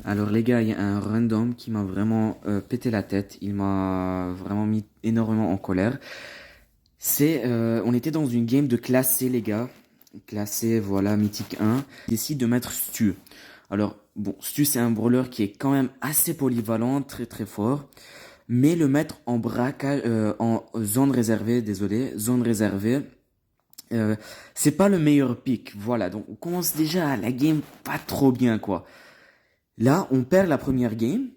Alors les gars, il y a un random qui m'a vraiment pété la tête. Il m'a vraiment mis énormément en colère. On était dans une game de classé les gars. Classé, voilà, mythique 1. Il décide de mettre Stu. Alors, bon, Stu c'est un brawler qui est quand même assez polyvalent, très très fort. Mais le mettre en braquage, en zone réservée, désolé, zone réservée, euh, c'est pas le meilleur pick. Voilà, donc on commence déjà la game pas trop bien quoi. Là, on perd la première game.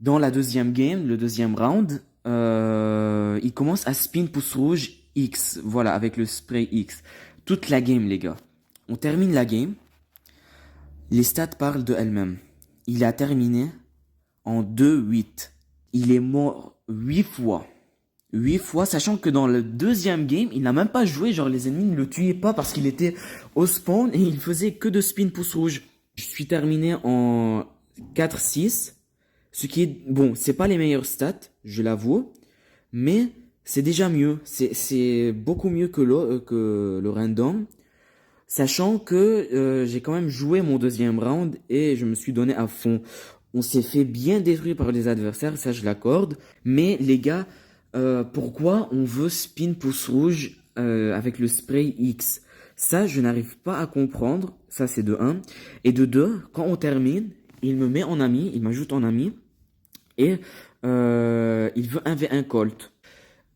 Dans la deuxième game, le deuxième round, il commence à spin pouce rouge X. Voilà, avec le spray X. Toute la game, les gars. On termine la game. Les stats parlent de elles-mêmes. Il a terminé en 2-8. Il est mort 8 fois. 8 fois, sachant que dans le deuxième game, il n'a même pas joué. Genre, les ennemis ne le tuaient pas parce qu'il était au spawn et il faisait que de spin pouce rouge. Je suis terminé en 4-6. Ce qui est, bon, c'est pas les meilleures stats, je l'avoue, mais c'est déjà mieux. C'est beaucoup mieux que le random, sachant que j'ai quand même joué mon deuxième round et je me suis donné à fond. On s'est fait bien détruire par les adversaires, ça je l'accorde, mais les gars, pourquoi on veut spin pouce rouge avec le spray X? Ça, je n'arrive pas à comprendre. Ça, c'est de un. Et de 2, quand on termine, il me met en ami, il m'ajoute en ami. Et il veut 1v1 Colt.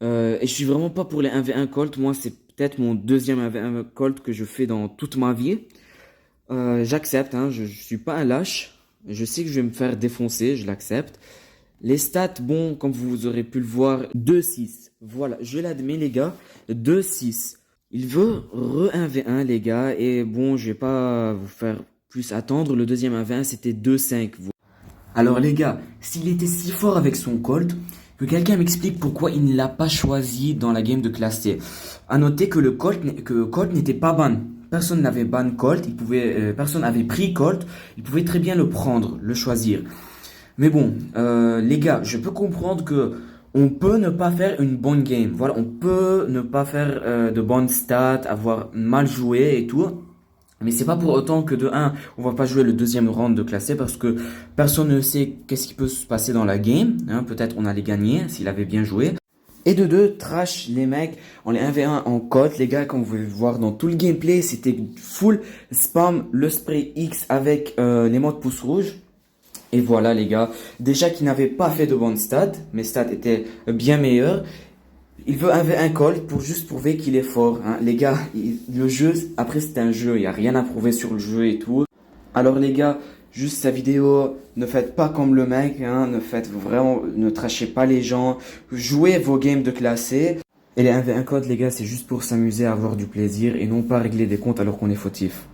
Et je suis vraiment pas pour les 1v1 Colt. Moi, c'est peut-être mon deuxième 1v1 Colt que je fais dans toute ma vie. J'accepte, hein, je suis pas un lâche. Je sais que je vais me faire défoncer, je l'accepte. Les stats, bon, comme vous aurez pu le voir, 2-6. Voilà, je l'admets les gars, 2-6. Il veut re-1v1 les gars. Et bon, je vais pas vous faire plus attendre. Le deuxième 1v1 c'était 2-5. Alors les gars, s'il était si fort avec son Colt, que quelqu'un m'explique pourquoi il ne l'a pas choisi dans la game de classe C. À noter que Colt n'était pas ban. Personne n'avait ban Colt, personne n'avait pris Colt, il pouvait très bien le prendre, le choisir. Mais bon, les gars, je peux comprendre que on peut ne pas faire une bonne game. Voilà, on peut ne pas faire de bonnes stats, avoir mal joué et tout. Mais c'est pas pour autant que de un, on va pas jouer le deuxième round de classé parce que personne ne sait qu'est-ce qui peut se passer dans la game. Hein, peut-être on allait gagner s'il avait bien joué. Et de deux, trash les mecs, on les 1v1 en cote, les gars, comme vous pouvez voir dans tout le gameplay, c'était full spam le spray X avec les modes pouce rouge. Et voilà les gars, déjà qu'il n'avait pas fait de bonnes stats, mes stats étaient bien meilleures. Il veut un Colt pour juste prouver qu'il est fort. Hein. Les gars, le jeu, après c'est un jeu, il n'y a rien à prouver sur le jeu et tout. Alors les gars, juste sa vidéo, ne faites pas comme le mec, hein, ne trachez pas les gens, jouez vos games de classé. Et les 1v1 codes les gars, c'est juste pour s'amuser à avoir du plaisir et non pas régler des comptes alors qu'on est fautif.